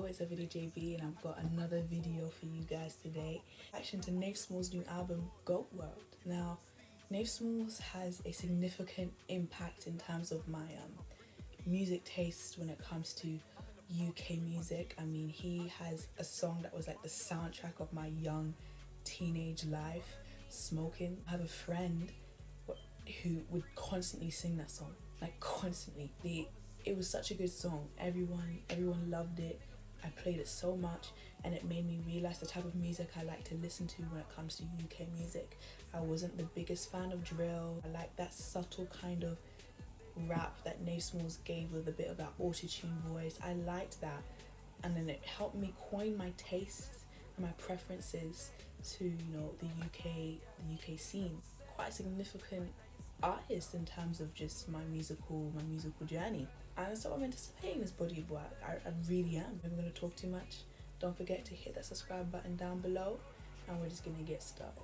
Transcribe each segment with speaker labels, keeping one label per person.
Speaker 1: it's Ebony JB and I've got another video for you guys today. Reaction to Nafe Smallz' new album, Goat World. Now, Nafe Smallz has a significant impact in terms of my music taste when it comes to UK music. I mean, he has a song that was like the soundtrack of my young teenage life, Smoking. I have a friend who would constantly sing that song, like constantly. It was such a good song. Everyone loved it. I played it so much and it made me realize the type of music I like to listen to when it comes to UK music. I wasn't the biggest fan of drill. I like that subtle kind of rap that Nafe Smallz gave with a bit of that auto-tune voice. I liked that, and then it helped me coin my tastes and my preferences to, you know, the UK scene. Quite a significant artist in terms of just my musical journey, and so I'm anticipating this body of work. I really am. I'm going to talk too much. Don't forget to hit that subscribe button down below, and we're just going to get started.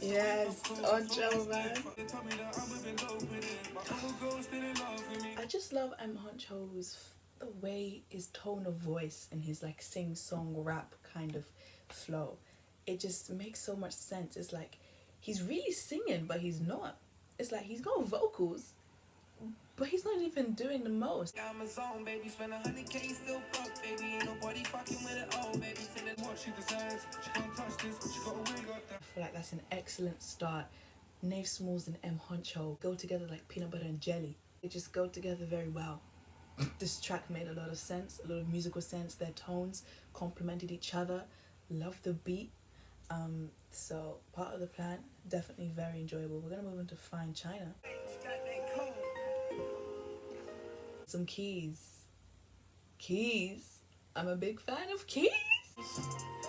Speaker 1: Yes, HUNCHO, man. I just love HUNCHO's the way his tone of voice and his like sing-song rap kind of flow. It just makes so much sense. It's like he's really singing, but he's not. It's like he's got vocals, but he's not even doing the most. Amazon, baby, spend 100K, still broke, baby. Ain't nobody fucking with it, oh, baby. What she deserves, she can't touch this, but she got a wig like that. I feel like that's an excellent start. Nafe Smallz and HUNCHO go together like peanut butter and jelly. They just go together very well. This track made a lot of sense, a lot of musical sense. Their tones complemented each other. Love the beat. So part of the plan, definitely very enjoyable. We're gonna move into Fine China. Some keys. I'm a big fan of keys.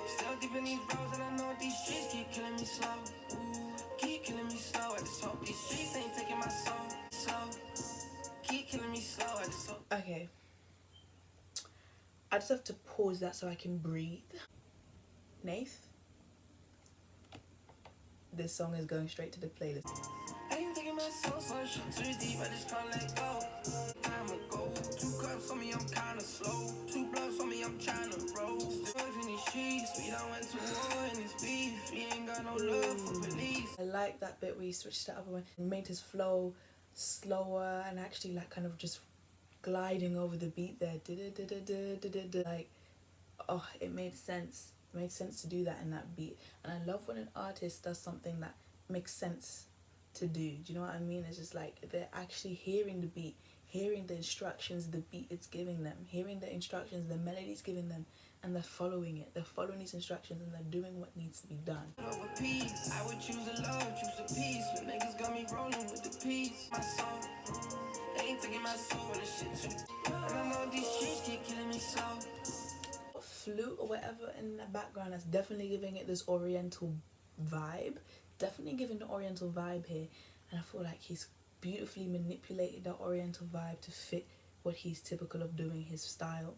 Speaker 1: Still deep in these bros and I know these streets keep killing me slow. Keep killing me slow. I just hope these streets ain't taking my soul. Keep killing me slow. I just hope. Okay. I just have to pause that so I can breathe. Nafe, this song is going straight to the playlist. I ain't taking my soul, so shit too deep, I just can't let go. Time ago, 2 cups on me, I'm kinda slow. 2 blunts on me, I'm tryna roll. Still in these streets, we done went to war in this beef. We ain't got no love for police. I like that bit where he switched it up and made his flow slower and actually like kind of just gliding over the beat there. Like, oh, it made sense. It made sense to do that in that beat. And I love when an artist does something that makes sense to do. Do you know what I mean? It's just like they're actually hearing the beat, hearing the instructions the beat is giving them, hearing the instructions the melody's giving them, and they're following it. They're following these instructions and they're doing what needs to be done. Over peace, I would choose a love, choose a peace. When niggas got me rolling with the peace, my soul. They ain't taking my soul when the shit too. And I know these streets keep killing me slow. Flute or whatever in the background, that's definitely giving it this oriental vibe. Definitely giving the oriental vibe here, and I feel like he's beautifully manipulated that oriental vibe to fit what he's typical of doing, his style.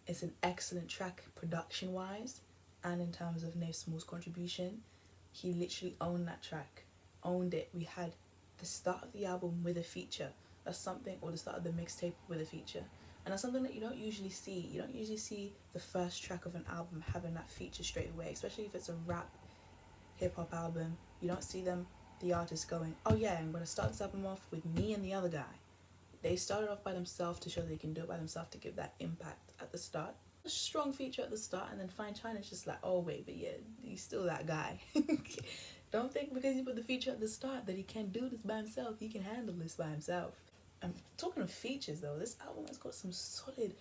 Speaker 1: It's an excellent track production wise, and in terms of Nafe Smallz's contribution, he literally owned that track, owned it. We had the start of the album with a feature. That's something, or the start of the mixtape with a feature. And that's something that you don't usually see. You don't usually see the first track of an album having that feature straight away, especially if it's a rap hip-hop album. You don't see the artist going, oh yeah, I'm going to start this album off with me and the other guy. They started off by themselves to show they can do it by themselves, to give that impact at the start. A strong feature at the start, and then Fine China's just like, oh wait, but yeah, he's still that guy. Don't think because he put the feature at the start that he can't do this by himself. He can handle this by himself. I'm talking of features though, this album has got some solid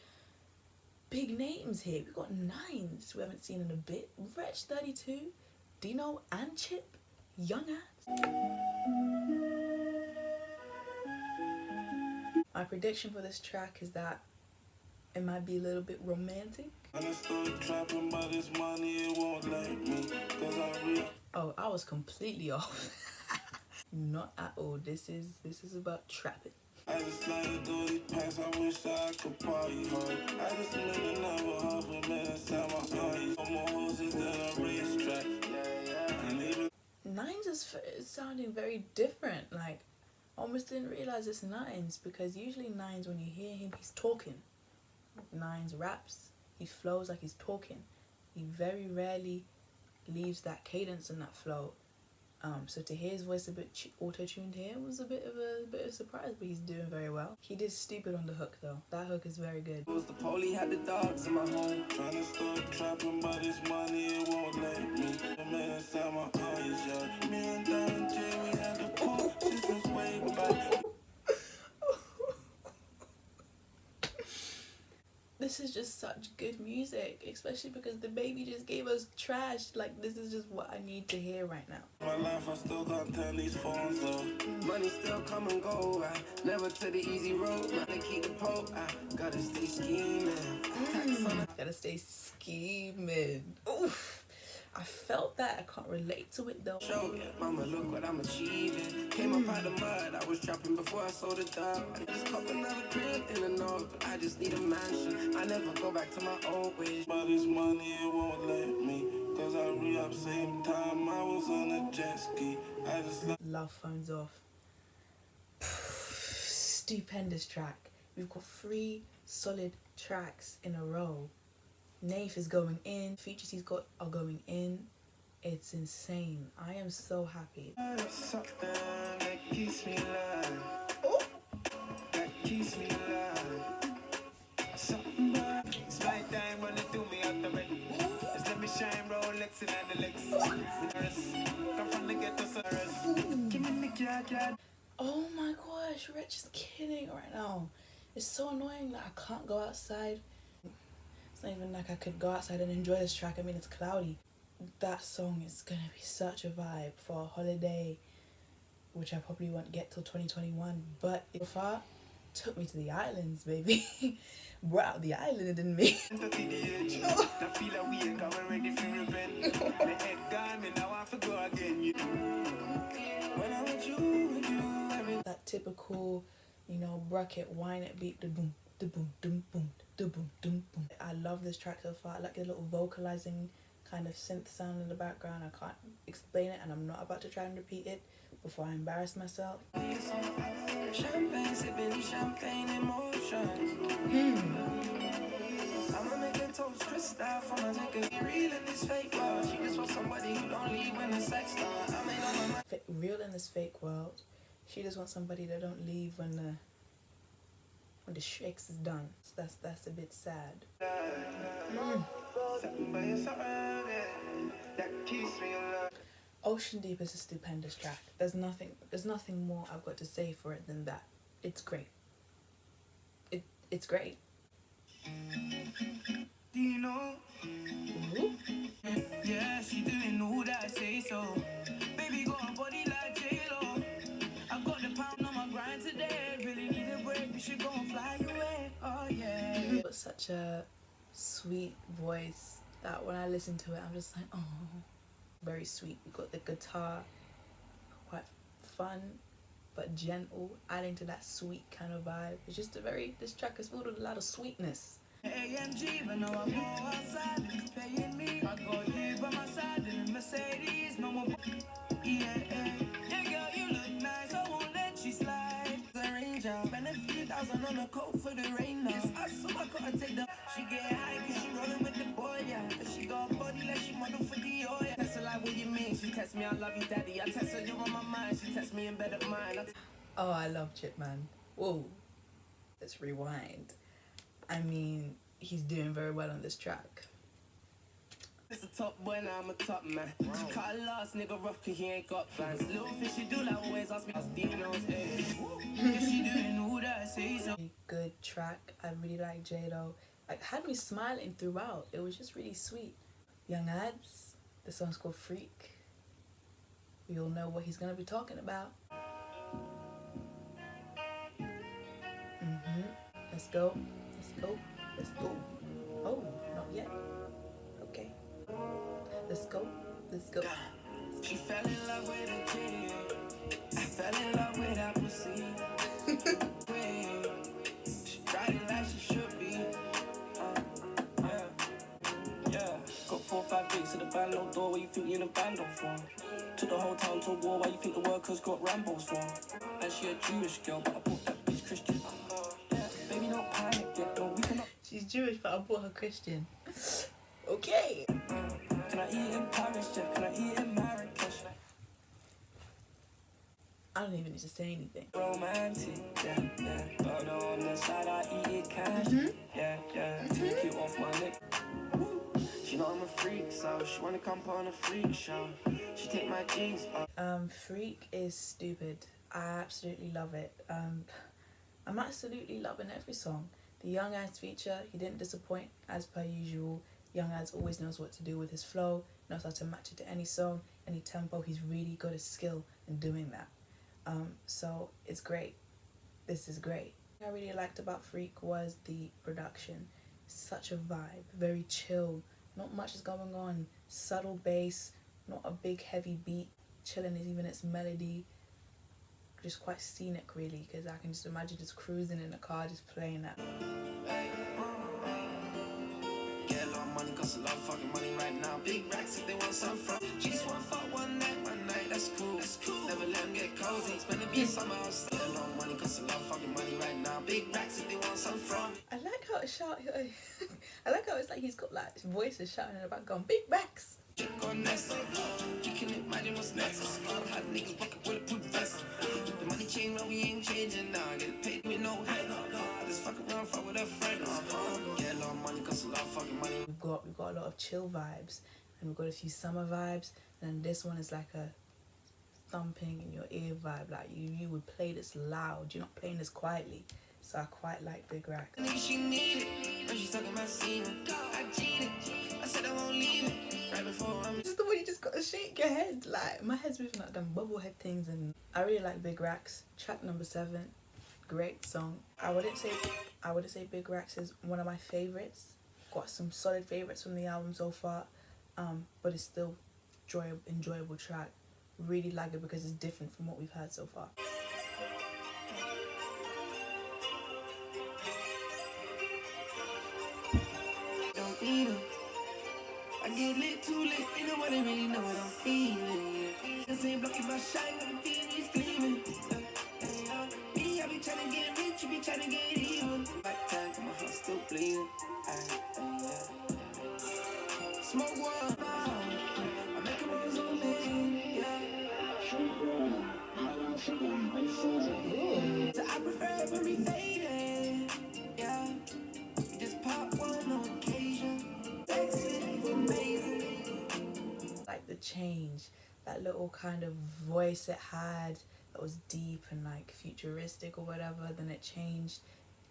Speaker 1: big names here. We've got 9s we haven't seen in a bit. WRETCH 32, DENO and Chip, Young Ass. My prediction for this track is that it might be a little bit romantic. Oh, I was completely off. Not at all. This is about trapping.
Speaker 2: I just like to do these packs, I wish I could party hard. I just really never half a minute inside my eyes. I'm more horses than a racetrack.
Speaker 1: Nines is sounding very different. Like, I almost didn't realize it's Nines, because usually Nines, when you hear him, he's talking. Nines raps, he flows like he's talking. He very rarely leaves that cadence and that flow. So to hear his voice a bit auto-tuned here was a bit of surprise, but he's doing very well. He did stupid on the hook though. That hook is very good.
Speaker 2: The police had the dogs in my home. Trying to stop trapping, but this money it won't let me. The man inside my eyes, yeah. Me and Don J, we had the pool systems way back.
Speaker 1: This is just such good music, especially because the baby just gave us trash. Like, this is just what I need to hear right now.
Speaker 2: My life, I still can't turn these phones off.
Speaker 3: Money still come and go. I never to the easy road. Man, I keep the poke. I gotta stay scheming.
Speaker 1: Gotta stay scheming. Oof. I felt that. I can't relate to it though.
Speaker 3: Show ya, mama, look what I'm achieving. Came up out of mud, I was trapping before I sold it up. I just cop another crib in the north. I just need a mansion. I never go back to my old ways.
Speaker 2: But this money it won't let me. Cause I re-up same time I was on a jet ski. I just
Speaker 1: love Phones Off. Stupendous track. We've got 3 solid tracks in a row. Nafe is going in, features he's got are going in. It's insane. I am so happy.
Speaker 3: Something that keeps me alive. Oh, that keeps me alive. Something about it's my time running through me out the red. Just let me shine, Rolex and the legs. Come from the ghetto, Saras. Give me the cat.
Speaker 1: Oh my gosh, WRETCH is killing it right now. It's so annoying that I can't go outside. It's not even like I could go outside and enjoy this track. I mean, it's cloudy. That song is gonna be such a vibe for a holiday, which I probably won't get till 2021. But so far, took me to the islands, baby. Brought out the island in me. That typical, you know, bracket whine it beat, the boom, the boom, dum boom, the boom, dum boom. I love this track so far. I like the little vocalizing kind of synth sound in the background. I can't explain it, and I'm not about to try and repeat it before I embarrass myself.
Speaker 3: Champagne, sipping champagne emotions. I'ma make a toast, FREESTYLE for my niggas. Real in this fake world. She just wants somebody who don't leave when the sex starts. I made all my mind.
Speaker 1: Real in this fake world. She just wants somebody that don't leave when the shakes is done. That's a bit sad. Ocean Deep is a stupendous track. There's nothing more I've got to say for it than that. It's great. It's great.
Speaker 3: DENO.
Speaker 1: Ooh.
Speaker 3: Yeah, she doing all that I say so. Baby got a body like J-Lo. I got the pound on my grind today. Really need a break, we should go and fly away. Oh yeah.
Speaker 1: Got such a sweet voice that when I listen to it, I'm just like, oh, very sweet. We got the guitar, quite fun but gentle, adding to that sweet kind of vibe. It's just this track is filled with a lot of sweetness.
Speaker 3: AMG, but now I go outside, he's paying me. I got you by my side in a Mercedes, no more. Yeah, girl, you look nice, I won't let you slide. The Ranger, spend a few thousand on a coat for the rain now. It's us, so I gotta take the. She get high cause she rolling with the boy, yeah. She got a body like she model for the oil. Yeah. Test her like, what you mean? She text me, I love you, daddy. I text her, you're on my mind. She text me in bed at mine.
Speaker 1: Oh, I love Chipman. Whoa, let's rewind. I mean, he's doing very well on this track.
Speaker 3: It's a top boy, now I'm a top man. She cut a last nigga rough cause he ain't got plans. Little fish, she do like always ask me, DENO's, yeah, she doing all that I say so.
Speaker 1: Good track. I really like J-Lo. Like, had me smiling throughout. It was just really sweet. Young Ads, the song's called Freak. We all know what he's gonna be talking about. Let's go. Let's go. Oh, not yet. Okay. Let's go.
Speaker 3: She fell in love with a kid.
Speaker 1: Fell in love with that pussy. She riding like she should be. Yeah. Got 4 or 5 gigs to the band, no door. What you think you in a band on for? Took the whole town to war. Why you think the workers got Rambos for? And she a Jewish girl, but I bought that bitch Christian. Yeah, baby, don't panic yet. Don't we cannot. She's Jewish, but I bought her Christian. Okay. Can I eat in Paris? Yeah. Can I eat in Marrakesh? I don't even need to say anything. Romantic, yeah, yeah. But on the side, I eat it cash. Yeah, yeah. Take it off my lip. She know I'm a freak, so she wanna come on a freak show. She take my jeans off. Freak is stupid. I absolutely love it. I'm absolutely loving every song. The Young Ads feature, he didn't disappoint as per usual. Young Ads always knows what to do with his flow, knows how to match it to any song, any tempo. He's really good at skill in doing that. So it's great. This is great. What I really liked about Freak was the production. Such a vibe, very chill. Not much is going on. Subtle bass, not a big heavy beat. Chilling is even its melody. Just quite scenic really, because I can just imagine just cruising in the car, just playing that. Get a lot of money, cost a lot of fucking money right now. Big racks if they want some from. She just want fuck one night, that's cool. That's cool. Never let them get cozy. It's gonna be summer house. Get a lot of money, cost a lot of fucking money right now. Big racks if they want some from. I like how it shout. I like how it's like he's got like voices shouting in the background. Big racks. You can imagine what's next. Hot niggas fucking bulletproof vest. The money chain, no, we ain't changing now. Get paid with no head. Just fuck around, fuck with a friend. Get a lot of money, cost a lot of fucking money. We've got a lot of chill vibes, and we've got a few summer vibes, and then this one is like a thumping in your ear vibe. Like you would play this loud. You're not playing this quietly. So I quite like Big Rack. She need it, when she's talking about semen. I cheated. I said I won't leave it. Right before I'm just the way you just gotta shake your head. Like my head's moving like them bubble head things, and I really like Big Racks. Track number 7, great song. I wouldn't say Big Racks is one of my favorites. Got some solid favorites from the album so far, but it's still enjoyable track. Really like it because it's different from what we've heard so far. Don't need 'em. I get lit too lit, ain't nobody really know what I'm feeling. This ain't blocking my shine, I'm feeling it's gleaming. Me, I be trying to get rich, you be trying to get even. Back time, my heart still bleeding. Smoke one, I make a rose on me. So I prefer it when we fading. Yeah, you just pop one on occasion. Like the change, that little kind of voice it had that was deep and like futuristic or whatever, then it changed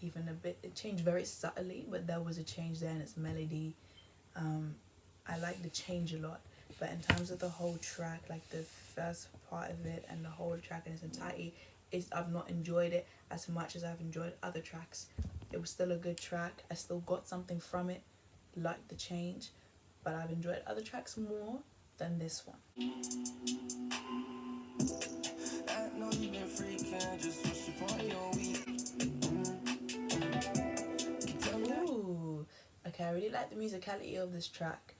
Speaker 1: even a bit. It changed very subtly, but there was a change there in its melody. I like the change a lot, but in terms of the whole track, like the first part of it and the whole track in its entirety, I've not enjoyed it as much as I've enjoyed other tracks. It was still a good track. I still got something from it, like the change, but I've enjoyed other tracks more than this one. I know you've been freaking, just watch the party all week. Ooh, okay, I really like the musicality of this track.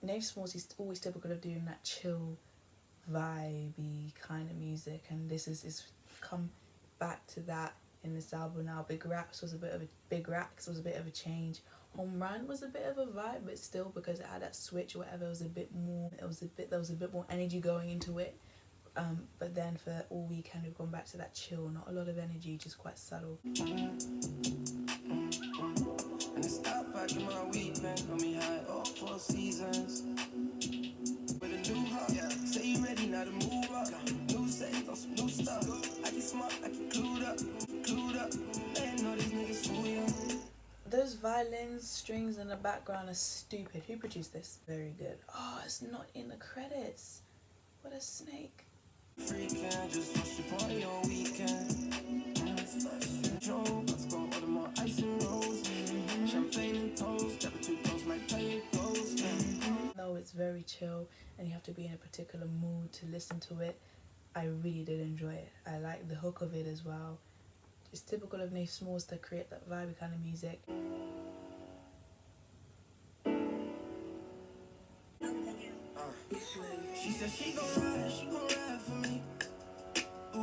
Speaker 1: Nafe Smallz is always typical of doing that chill, vibey kind of music, and this is come back to that in this album now. Big Racks was a bit of a change. Home Run was a bit of a vibe, but still, because it had that switch or whatever, there was a bit more energy going into it. But then for All Weekend, we've gone back to that chill, not a lot of energy, just quite subtle. And it's out back in my weekend, got me high all 4 seasons. With a new heart, yeah. Say you ready now to move up. New settings on some new stuff. I get smart, I get clued up. They know these niggas too young. Those violins, strings in the background are stupid. Who produced this? Very good. Oh, it's not in the credits. What a snake. Freaking, just watch the party all weekend. Let's go order more ice and rose. Champagne and toast. Drop it too close, might tell you it goes. No, it's very chill, and you have to be in a particular mood to listen to it.
Speaker 3: I really did enjoy it. I like the hook of it as well. It's typical of Nafe Smallz to create that vibey kind of music.
Speaker 1: She said she gon' ride for me. Ooh,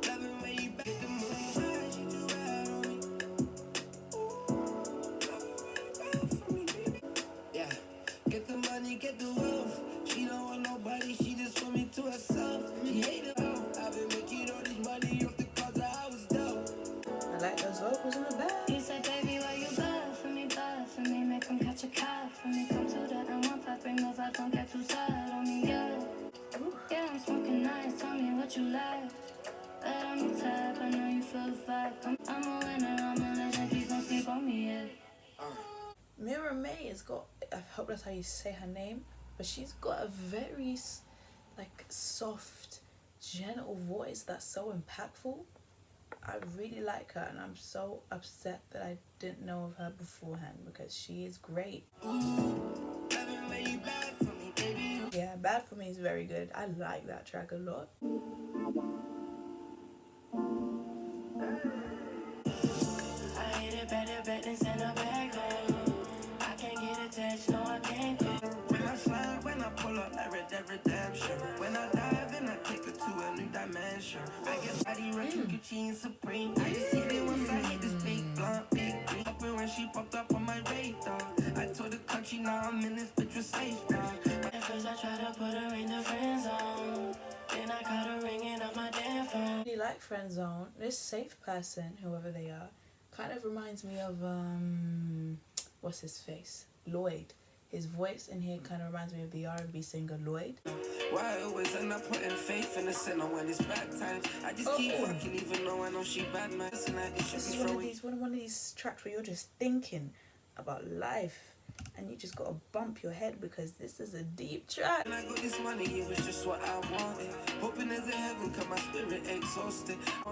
Speaker 1: love it when you back the moonshine, she do ride on me. Ooh, love it when you ride for me, baby. Yeah, get the money, get the wealth. She don't want nobody, she just want me to herself. She hate it out. I've been making all this money off the cause that I was dope.
Speaker 3: I like those vocals in the back.
Speaker 4: He said, baby, why you bad for me, make him catch a cab for me, come to the N15, bring the vibe, don't get too sad on me, yeah. Yeah, I'm smoking nice, tell me what you like. Bet I'm the type, I know you feel the vibe. I'm a winner, I'm a legend, please don't sleep on me, yeah.
Speaker 3: Mira May has got, I hope that's how you say her name, but she's got a very like soft, gentle voice that's so impactful. I really like her, and I'm so upset that I didn't know of her beforehand because she is great. Yeah, Bad For Me is very good. I like that track a lot.
Speaker 1: I hate it better, than send her back home. I can't get attached, no, I can't quit. When I slide, when I pull up, like Red Dead Redemption. When I dive in, I take her to a new dimension. I get body wrecking, Gucci and Supreme. I just hit it once I hit this big blunt, big green. Up and when she popped up on my radar, I told the country, now I'm in this bitch with safe dog. At first I tried to put her in the friend zone. Then I caught her ringing off my damn phone.
Speaker 3: I really like Friend Zone. This safe person, whoever they are, kind of reminds me of what's his face? Lloyd. His voice in here kind of reminds me of the R&B singer Lloyd.
Speaker 1: Why always end up putting faith in the sinner when it's bad times? I just keep fucking even though I know she bad man. This
Speaker 3: This is one of these tracks where you're just thinking about life and you just gotta bump your head because this is a deep track.
Speaker 1: When I got this money, it was just what I wanted. Hoping there's a heaven, cause my spirit exhausted. I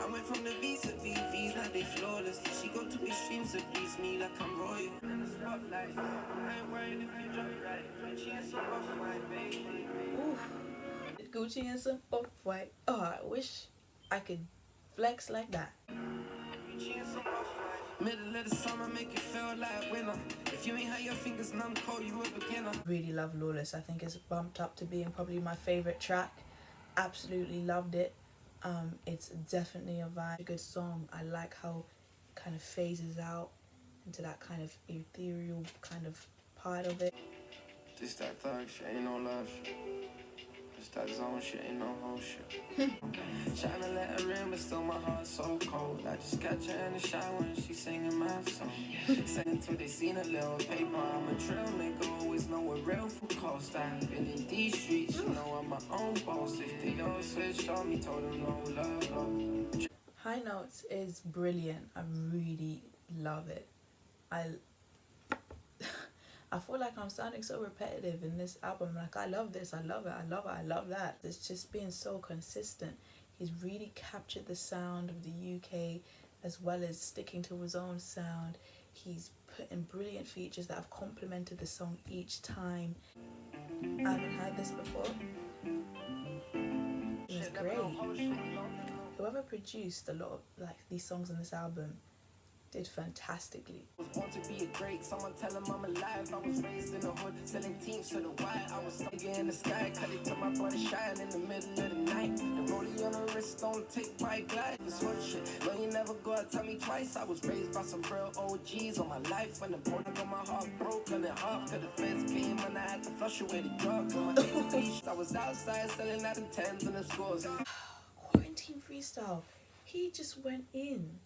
Speaker 1: went from the V's to VV's, now they flawless. She go to extremes to please me like I'm royal. In the spotlight, I ain't worried if you drop right. Gucci and some off-white, baby.
Speaker 3: Oof. Gucci and some off-white. Oh, I wish I could flex like that.
Speaker 1: Gucci and some off-white. Middle of the summer, make you feel like winter. If you ain't had your fingers numb, call you a beginner.
Speaker 3: Really love Lawless. I think it's bumped up to being probably my favorite track. Absolutely loved it. It's definitely a vibe, a good song. I like how it kind of phases out into that kind of ethereal kind of part of it.
Speaker 1: This that thug shit, ain't no love shit. This that zone shit, ain't no whole shit. Tryna let her in, but still my heart's so cold. I just catch her in the shower and she singing my song. Saying till they seen a little paper, I'm a trail maker, always know what real food cost. I've been in these streets, you know I'm my own boss. If they all switch on me, told them no love, love.
Speaker 3: High Notes is brilliant. I really love it. I feel like I'm sounding so repetitive in this album. Like, I love this, I love it, I love it, I love that. It's just being so consistent. He's really captured the sound of the UK as well as sticking to his own sound. He's put in brilliant features that have complemented the song each time. I haven't heard this before. It was great. Whoever produced a lot of like these songs on this album did fantastically.
Speaker 1: I was born to be a great, someone tell him I'm alive. I was raised in the hood, selling teams to the white. I was stuck in the sky, cut it to my brother shine in the middle of the night. The rollie on the wrist, don't take my glide. It's hood shit, no you never go out, tell me twice. I was raised by some real OGs on my life. When the border got my heart broke, cut it off, cause the feds came and I had to flush away the drugs. On my I was outside selling out the tens and the scores.
Speaker 3: Quarantine Freestyle, he just went in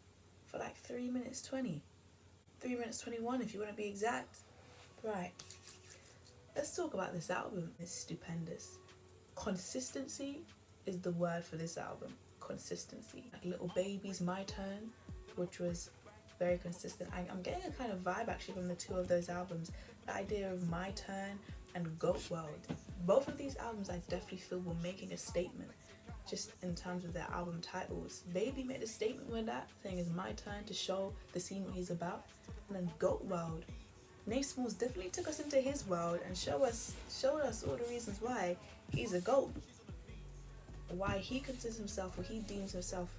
Speaker 3: for like 3 minutes 20, 3 minutes 21 if you want to be exact. Right, let's talk about this album. It's stupendous. Consistency is the word for this album. Consistency. Like Little Baby's My Turn, which was very consistent. I'm getting a kind of vibe actually from the two of those albums. The idea of My Turn and Goat World. Both of these albums I definitely feel were making a statement. Just in terms of their album titles. Baby made a statement with that, saying it's my turn to show the scene what he's about. And then Goat World, Nafe Smallz definitely took us into his world and showed us all the reasons why he's a goat.
Speaker 5: why he considers himself, or he deems himself,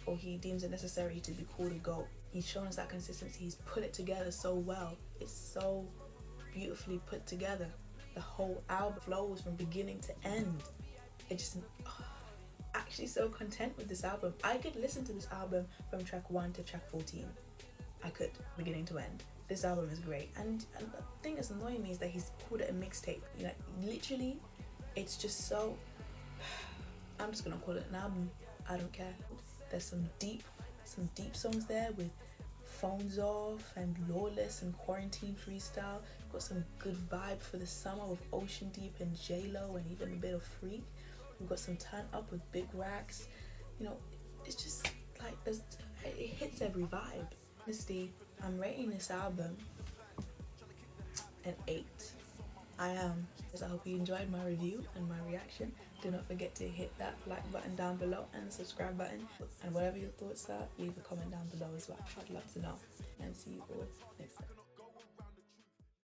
Speaker 5: or he deems it necessary to be called a GOAT. He's shown us that consistency. He's put it together so well. It's so beautifully put together. The whole album flows from beginning to end. It just, actually so content with this album. I could listen to this album from track 1 to track 14. I could, beginning to end. This album is great. And the thing that's annoying me is that he's called it a mixtape. You know, literally, it's just so, I'm just gonna call it an album. I don't care. There's some deep songs there with Phones Off and Lawless and Quarantine Freestyle. We've got some good vibe for the summer with Ocean Deep and J-Lo and even a bit of Freak. We've got some Turn Up with Big Racks. You know, it's just like, it hits every vibe. Honestly, I'm rating this album an 8. I am. I hope you enjoyed my review and my reaction. Do not forget to hit that like button down below and the subscribe button. And whatever your thoughts are, leave a comment down below as well. I'd love to know. And see you all next time.